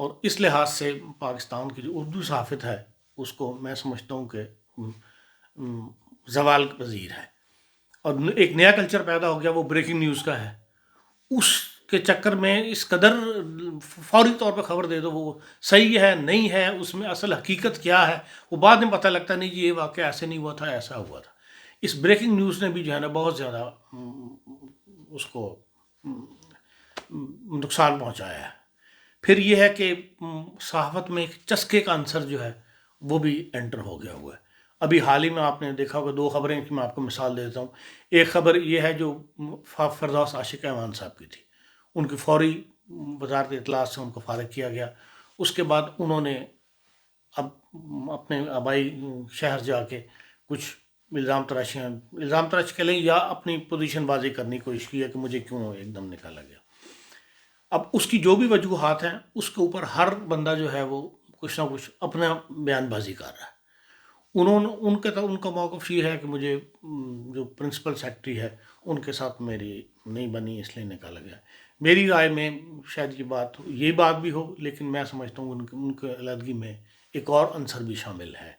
اور اس لحاظ سے پاکستان کی جو اردو صحافت ہے اس کو میں سمجھتا ہوں کہ زوال پذیر ہے، اور ایک نیا کلچر پیدا ہو گیا وہ بریکنگ نیوز کا ہے. اس کے چکر میں اس قدر فوری طور پہ خبر دے دو، وہ صحیح ہے نہیں ہے، اس میں اصل حقیقت کیا ہے وہ بعد میں پتہ لگتا نہیں جی یہ واقعہ ایسے نہیں ہوا تھا، ایسا ہوا تھا. اس بریکنگ نیوز نے بھی جو ہے نا بہت زیادہ اس کو نقصان پہنچایا ہے. پھر یہ ہے کہ صحافت میں ایک چسکے کا عنصر جو ہے وہ بھی انٹر ہو گیا ہوا ہے. ابھی حال ہی میں آپ نے دیکھا ہوگا 2 خبریں کہ میں آپ کو مثال دیتا ہوں. ایک خبر یہ ہے جو فردوس عاشق اعوان صاحب کی تھی، ان کی فوری وزارت اطلاعات سے ان کو فارغ کیا گیا. اس کے بعد انہوں نے اب اپنے آبائی شہر جا کے کچھ الزام تراش کے لیں یا اپنی پوزیشن واضح کرنے کی کوشش کی ہے کہ مجھے کیوں ایک دم نکالا گیا. اب اس کی جو بھی وجوہات ہیں اس کے اوپر ہر بندہ جو ہے وہ کچھ نہ کچھ اپنا بیان بازی کر رہا ہے. ان کا موقف یہ ہے کہ مجھے جو پرنسپل سیکرٹری ہے ان کے ساتھ میری نہیں بنی اس لیے نکالا گیا. میری رائے میں شاید یہ بات بھی ہو، لیکن میں سمجھتا ہوں ان کے علیحدگی میں ایک اور عنصر بھی شامل ہے.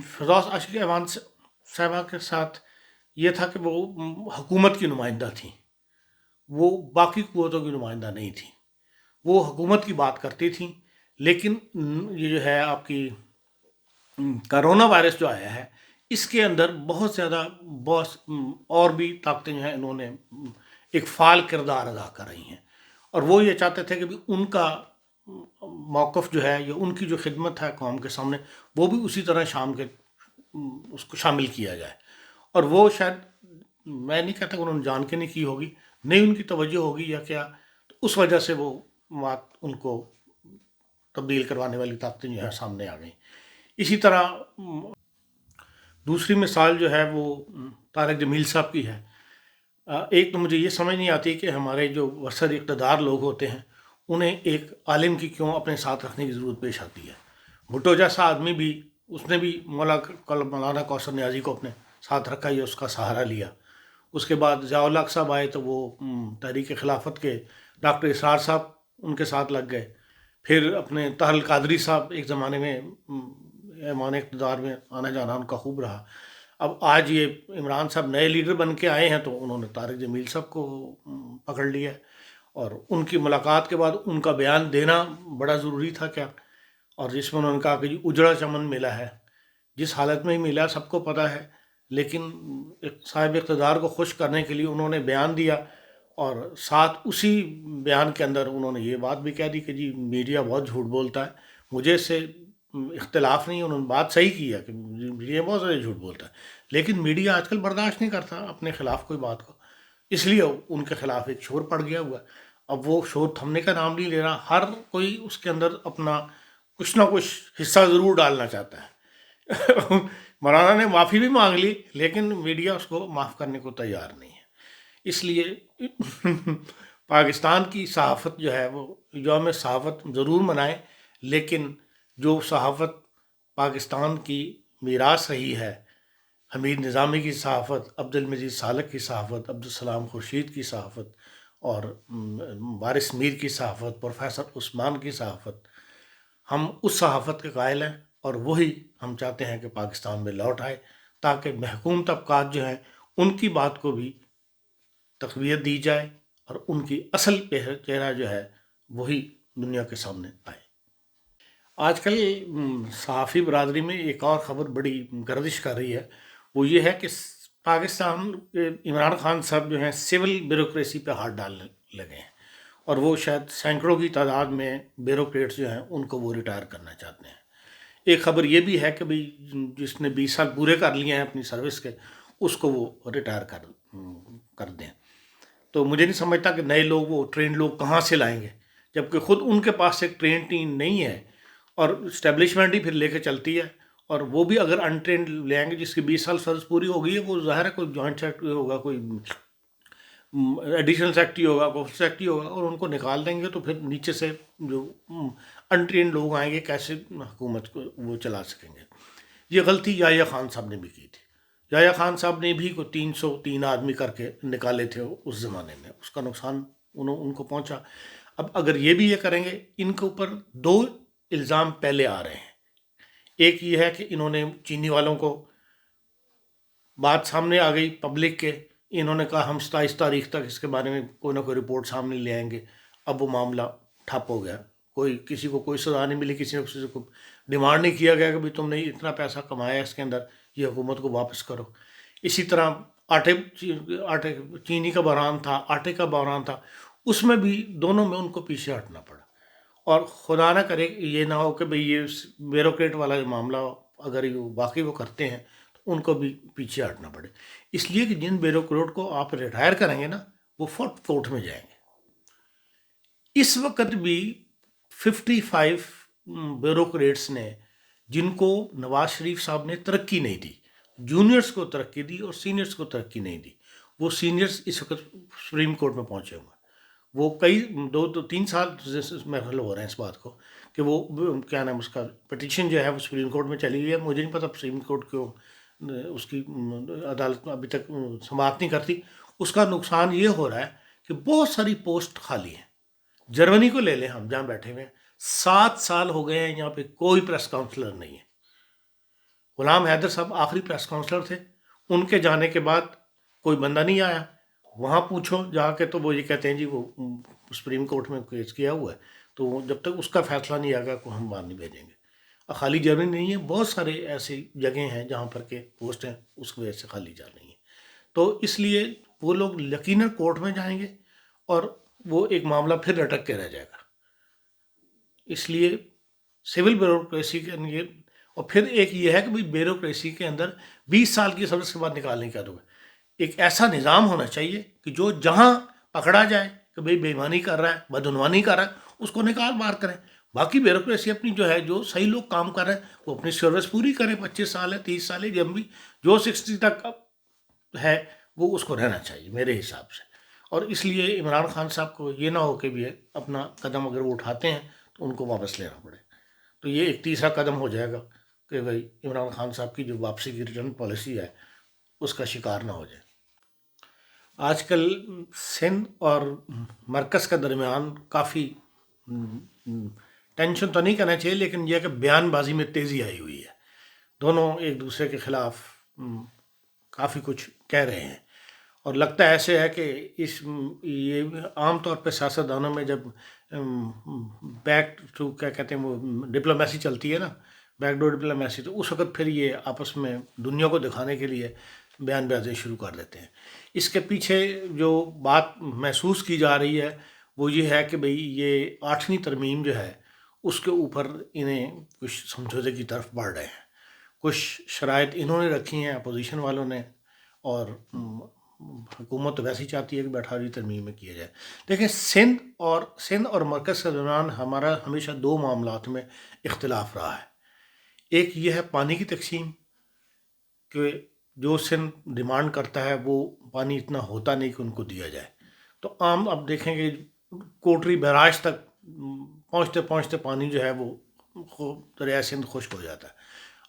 فردوس عاشق اعوان صاحبہ کے ساتھ یہ تھا کہ وہ حکومت کی نمائندہ تھیں، وہ باقی قوتوں کی نمائندہ نہیں تھیں. وہ حکومت کی بات کرتی تھیں، لیکن یہ جو ہے آپ کی کرونا وائرس جو آیا ہے اس کے اندر بہت زیادہ اور بھی طاقتیں جو ہیں انہوں نے ایک فعال کردار ادا کر رہی ہیں، اور وہ یہ چاہتے تھے کہ بھی ان کا موقف جو ہے یا ان کی جو خدمت ہے قوم کے سامنے وہ بھی اسی طرح اس کو شامل کیا جائے. اور وہ شاید میں نہیں کہتا کہ انہوں نے جان کے نہیں کی ہوگی، نہیں ان کی توجہ ہوگی یا کیا، تو اس وجہ سے وہ بات ان کو تبدیل کروانے والی طاقتیں جو ہے سامنے آ گئیں. اسی طرح دوسری مثال جو ہے وہ طارق جمیل صاحب کی ہے. ایک تو مجھے یہ سمجھ نہیں آتی کہ ہمارے جو ورثت اقتدار لوگ ہوتے ہیں انہیں ایک عالم کی کیوں اپنے ساتھ رکھنے کی ضرورت پیش آتی ہے. بھٹو جیسا آدمی بھی اس نے بھی مولانا کوثر نیازی کو اپنے ساتھ رکھا یا اس کا سہارا لیا. اس کے بعد ضیاء الحق صاحب آئے تو وہ تحریک خلافت کے ڈاکٹر اسرار صاحب ان کے ساتھ لگ گئے. پھر اپنے طاہر القادری صاحب ایک زمانے میں ایمان اقتدار میں آنا جانا ان کا خوب رہا. اب آج یہ عمران صاحب نئے لیڈر بن کے آئے ہیں تو انہوں نے طارق جمیل صاحب کو پکڑ لیا، اور ان کی ملاقات کے بعد ان کا بیان دینا بڑا ضروری تھا کیا، اور جس میں انہوں نے کہا کہ جی اجڑا چمن ملا ہے، جس حالت میں ہی ملا سب کو پتہ ہے، لیکن صاحب اقتدار کو خوش کرنے کے لیے انہوں نے بیان دیا، اور ساتھ اسی بیان کے اندر انہوں نے یہ بات بھی کہہ دی کہ جی میڈیا بہت جھوٹ بولتا ہے. مجھے اس سے اختلاف نہیں، انہوں نے بات صحیح کی ہے کہ میڈیا بہت زیادہ جھوٹ بولتا ہے، لیکن میڈیا آج کل برداشت نہیں کرتا اپنے خلاف کوئی بات کو، اس لیے ان کے خلاف ایک شور پڑ گیا ہوا ہے. اب وہ شور تھمنے کا نام نہیں لے رہا، ہر کوئی اس کے اندر اپنا کچھ نہ کچھ حصہ ضرور ڈالنا چاہتا ہے. مولانا نے معافی بھی مانگ لی لیکن میڈیا اس کو معاف کرنے کو تیار نہیں ہے. اس لیے پاکستان کی صحافت جو ہے وہ یوم صحافت ضرور منائے، لیکن جو صحافت پاکستان کی میراث رہی ہے، حمید نظامی کی صحافت، عبد المجید سالک کی صحافت، عبدالسلام خورشید کی صحافت، اور وارث میر کی صحافت، پروفیسر عثمان کی صحافت، ہم اس صحافت کے قائل ہیں، اور وہی ہم چاہتے ہیں کہ پاکستان میں لوٹ آئے تاکہ محکوم طبقات جو ہیں ان کی بات کو بھی تقویت دی جائے اور ان کی اصل چہرہ جو ہے وہی دنیا کے سامنے آئے. آج کل صحافی برادری میں ایک اور خبر بڑی گردش کر رہی ہے، وہ یہ ہے کہ پاکستان عمران خان صاحب جو ہیں سول بیوروکریسی پہ ہاتھ ڈالنے لگے ہیں، اور وہ شاید سینکڑوں کی تعداد میں بیوروکریٹس جو ہیں ان کو وہ ریٹائر کرنا چاہتے ہیں. ایک خبر یہ بھی ہے کہ بھئی جس نے 20 سال پورے کر لیے ہیں اپنی سروس کے اس کو وہ ریٹائر کر دیں. تو مجھے نہیں سمجھتا کہ نئے لوگ وہ ٹرینڈ لوگ کہاں سے لائیں گے، جبکہ خود ان کے پاس ایک ٹرین ٹیم نہیں ہے، اور اسٹیبلشمنٹ ہی پھر لے کے چلتی ہے. اور وہ بھی اگر انٹرینڈ لے آئیں گے جس کی 20 سال سروس پوری ہو گئی ہے، وہ ظاہر ہے کوئی جوائنٹ سیکرٹری ہوگا، کوئی ایڈیشنل سیکرٹری ہوگا، کوئی سیکرٹری ہوگا، اور ان کو نکال دیں گے تو پھر نیچے سے جو انٹرینڈ لوگ آئیں گے کیسے حکومت کو وہ چلا سکیں گے. یہ غلطی یحییٰ خان صاحب نے بھی کی تھی. یحییٰ خان صاحب نے بھی کوئی 303 آدمی کر کے نکالے تھے اس زمانے میں، اس کا نقصان ان کو پہنچا. اب اگر یہ بھی یہ کریں گے، ان کے اوپر دو الزام پہلے آ رہے ہیں. ایک یہ ہے کہ انہوں نے چینی والوں کو بات سامنے آ گئی پبلک کے، انہوں نے کہا ہم 27 تاریخ تک اس کے بارے میں کوئی نہ کوئی رپورٹ سامنے لے آئیں گے. اب وہ معاملہ ٹھپ ہو گیا، کسی کو کوئی سزا نہیں ملی، کسی نے کسی کو ڈیمانڈ نہیں کیا گیا کہ تم نے اتنا پیسہ کمایا اس کے اندر، یہ حکومت کو واپس کرو. اسی طرح آٹے چینی کا بحران تھا، آٹے کا بحران تھا، اس میں بھی دونوں میں ان کو پیچھے ہٹنا پڑا. اور خدا نہ کرے یہ نہ ہو کہ یہ بیوروکریٹ والا معاملہ اگر واقعی وہ کرتے ہیں تو ان کو بھی پیچھے ہٹنا پڑے. اس لیے کہ جن بیوروکریٹ کو آپ ریٹائر کریں گے نا، وہ فورٹ میں جائیں گے. اس وقت بھی 55 بیوروکریٹس نے، جن کو نواز شریف صاحب نے ترقی نہیں دی، جونیئرس کو ترقی دی اور سینئرس کو ترقی نہیں دی، وہ سینئرس اس وقت سپریم کورٹ میں پہنچے ہوئے ہیں. وہ کئی 2-3 سال محفل ہو رہے ہیں اس بات کو کہ وہ کیا نام اس کا پٹیشن جو ہے وہ سپریم کورٹ میں چلی گئی ہے. مجھے نہیں پتا سپریم کورٹ کیوں اس کی عدالت ابھی تک سماعت نہیں کرتی. اس کا نقصان یہ ہو رہا ہے کہ بہت ساری پوسٹ خالی ہیں. جرمنی کو لے لیں، ہم جہاں بیٹھے ہوئے ہیں، 7 سال ہو گئے ہیں، یہاں پہ کوئی پریس کاؤنسلر نہیں ہے. غلام حیدر صاحب آخری پریس کاؤنسلر تھے، ان کے جانے کے بعد کوئی بندہ نہیں آیا. وہاں پوچھو جا کے تو وہ یہ کہتے ہیں جی وہ سپریم کورٹ میں کیس کیا ہوا ہے، تو جب تک اس کا فیصلہ نہیں آگا کو ہم باہر نہیں بھیجیں گے. خالی جرمنی نہیں ہے، بہت سارے ایسی جگہیں ہیں جہاں پر کہ پوسٹ ہیں اس کی وجہ سے خالی جا رہی ہیں. تو اس لیے وہ لوگ یقیناً کورٹ میں جائیں گے اور وہ ایک معاملہ پھر لٹک کے رہ جائے گا. اس لیے سول بیوروکریسی کے لیے، اور پھر ایک یہ ہے کہ بیوروکریسی کے اندر 20 سال کی سروس کے بعد نکالنے کا دو ہے. ایک ایسا نظام ہونا چاہیے کہ جو جہاں پکڑا جائے کہ بے ایمانی کر رہا ہے، بدعنوانی کر رہا ہے، اس کو نکال باہر کریں. باقی بیوروکریسی اپنی جو ہے، جو صحیح لوگ کام کر رہے ہیں وہ اپنی سروس پوری کریں. 25 سال ہے، 30 سال ہے، جب بھی جو 60 تک ہے وہ اس کو رہنا چاہیے میرے حساب سے. اور اس لیے عمران خان صاحب کو یہ نہ ہو کہ بھی اپنا قدم اگر وہ اٹھاتے ہیں تو ان کو واپس لینا پڑے. تو یہ ایک تیسرا قدم ہو جائے گا کہ بھائی عمران خان صاحب کی جو واپسی کی ریٹرن پالیسی ہے اس کا شکار نہ ہو جائے. آج کل سندھ اور مرکز کے درمیان کافی ٹینشن تو نہیں کرنا چاہیے، لیکن یہ کہ بیان بازی میں تیزی آئی ہوئی ہے. دونوں ایک دوسرے کے خلاف کافی کچھ کہہ رہے ہیں، اور لگتا ایسے ہے کہ یہ عام طور پہ سیاستدانوں میں جب بیک ٹو کیا کہتے ہیں وہ ڈپلومیسی چلتی ہے نا، بیک ڈور ڈپلومیسی، تو اس وقت پھر یہ آپس میں دنیا کو دکھانے کے لیے بیان بازی شروع کر دیتے ہیں. اس کے پیچھے جو بات محسوس کی جا رہی ہے وہ یہ ہے کہ بھئی یہ 8ویں ترمیم جو ہے اس کے اوپر انہیں کچھ سمجھوتے کی طرف بڑھ رہے ہیں. کچھ شرائط انہوں نے رکھی ہیں اپوزیشن والوں نے، اور حکومت تو ویسے ہی چاہتی ہے کہ 18ویں ترمیم میں کیا جائے. دیکھیں سندھ اور مرکز کے دوران ہمارا ہمیشہ 2 معاملات میں اختلاف رہا ہے. ایک یہ ہے پانی کی تقسیم، کہ جو سندھ ڈیمانڈ کرتا ہے وہ پانی اتنا ہوتا نہیں کہ ان کو دیا جائے. تو عام اب دیکھیں گے کوٹری بیراج تک پہنچتے پہنچتے پانی جو ہے وہ دریائے سندھ خشک ہو جاتا ہے.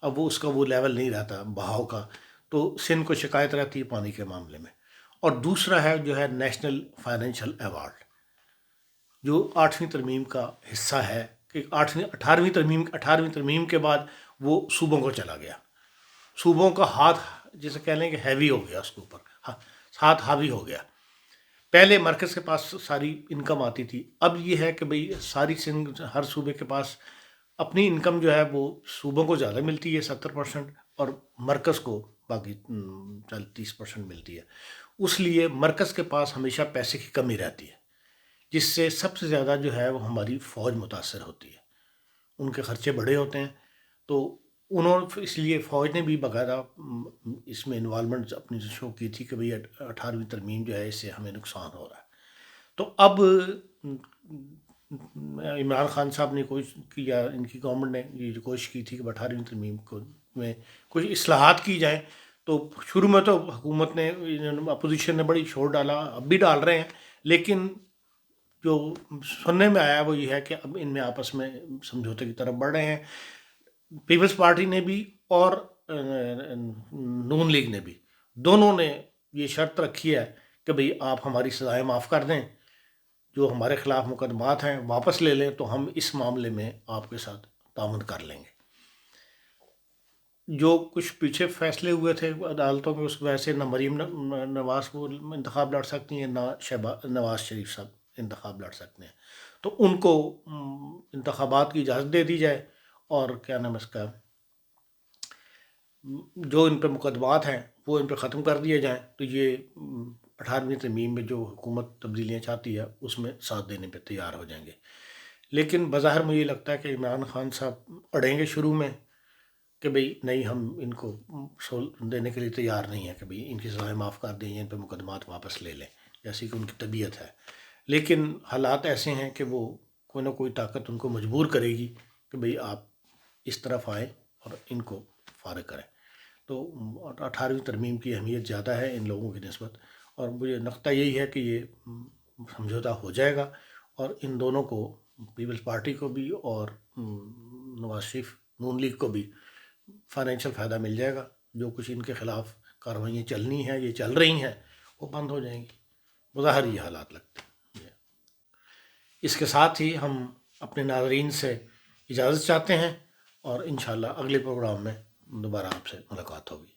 اب وہ اس کا وہ لیول نہیں رہتا بہاؤ کا، تو سندھ کو شکایت رہتی ہے پانی کے معاملے میں. اور دوسرا ہے جو ہے نیشنل فائنینشیل ایوارڈ، جو 8ویں ترمیم کا حصہ ہے، کہ 18ویں ترمیم کے بعد وہ صوبوں کو چلا گیا. صوبوں کا ہاتھ جسے کہہ لیں کہ ہیوی ہو گیا، اس کے اوپر ہاتھ حاوی ہو گیا. پہلے مرکز کے پاس ساری انکم آتی تھی، اب یہ ہے کہ بھئی ساری سندھ، ہر صوبے کے پاس اپنی انکم جو ہے وہ صوبوں کو زیادہ ملتی ہے 70%، اور مرکز کو باقی 30% ملتی ہے. اس لیے مرکز کے پاس ہمیشہ پیسے کی کمی رہتی ہے، جس سے سب سے زیادہ جو ہے وہ ہماری فوج متاثر ہوتی ہے. ان کے خرچے بڑے ہوتے ہیں، تو اس لیے فوج نے بھی باقاعدہ اس میں انوالومنٹ اپنی شو کی تھی کہ بھئی 18ویں ترمیم جو ہے اس سے ہمیں نقصان ہو رہا ہے. تو اب عمران خان صاحب نے کوشش کی، یا ان کی گورنمنٹ نے یہ جو کوشش کی تھی کہ 18ویں ترمیم میں کچھ اصلاحات کی جائیں. تو شروع میں تو حکومت نے، اپوزیشن نے بڑی شور ڈالا، اب بھی ڈال رہے ہیں، لیکن جو سننے میں آیا وہ یہ ہے کہ اب ان میں آپس میں سمجھوتے کی طرف بڑھ رہے ہیں. پیپلز پارٹی نے بھی اور نون لیگ نے بھی، دونوں نے یہ شرط رکھی ہے کہ بھئی آپ ہماری سزائیں معاف کر دیں، جو ہمارے خلاف مقدمات ہیں واپس لے لیں تو ہم اس معاملے میں آپ کے ساتھ تعاون کر لیں گے۔ جو کچھ پیچھے فیصلے ہوئے تھے عدالتوں میں، اس وجہ سے نہ مریم نواز وہ انتخاب لڑ سکتی ہیں، نہ نواز شریف صاحب انتخاب لڑ سکتے ہیں، تو ان کو انتخابات کی اجازت دے دی جائے، اور کیا نام اس کا، جو ان پہ مقدمات ہیں وہ ان پہ ختم کر دیے جائیں، تو یہ 18ویں ترمیم میں جو حکومت تبدیلیاں چاہتی ہے اس میں ساتھ دینے پہ تیار ہو جائیں گے۔ لیکن بظاہر مجھے لگتا ہے کہ عمران خان صاحب اڑیں گے شروع میں کہ بھئی نہیں، ہم ان کو دینے کے لیے تیار نہیں ہیں کہ بھئی ان کی سزائیں معاف کر دیں یا ان پہ مقدمات واپس لے لیں، جیسی کہ ان کی طبیعت ہے۔ لیکن حالات ایسے ہیں کہ وہ کوئی نہ کوئی طاقت ان کو مجبور کرے گی کہ بھئی آپ اس طرف آئیں اور ان کو فارغ کریں۔ تو 18ویں ترمیم کی اہمیت زیادہ ہے ان لوگوں کی نسبت، اور مجھے نقطہ یہی ہے کہ یہ سمجھوتہ ہو جائے گا، اور ان دونوں کو، پیپلز پارٹی کو بھی اور نواز شریف نون لیگ کو بھی فائنینشیل فائدہ مل جائے گا۔ جو کچھ ان کے خلاف کارروائیاں چلنی ہیں، یہ چل رہی ہیں، وہ بند ہو جائیں گی، بظاہر یہ حالات لگتے ہیں۔ اس کے ساتھ ہی ہم اپنے ناظرین سے اجازت چاہتے ہیں، اور انشاءاللہ اگلے پروگرام میں دوبارہ آپ سے ملاقات ہوگی۔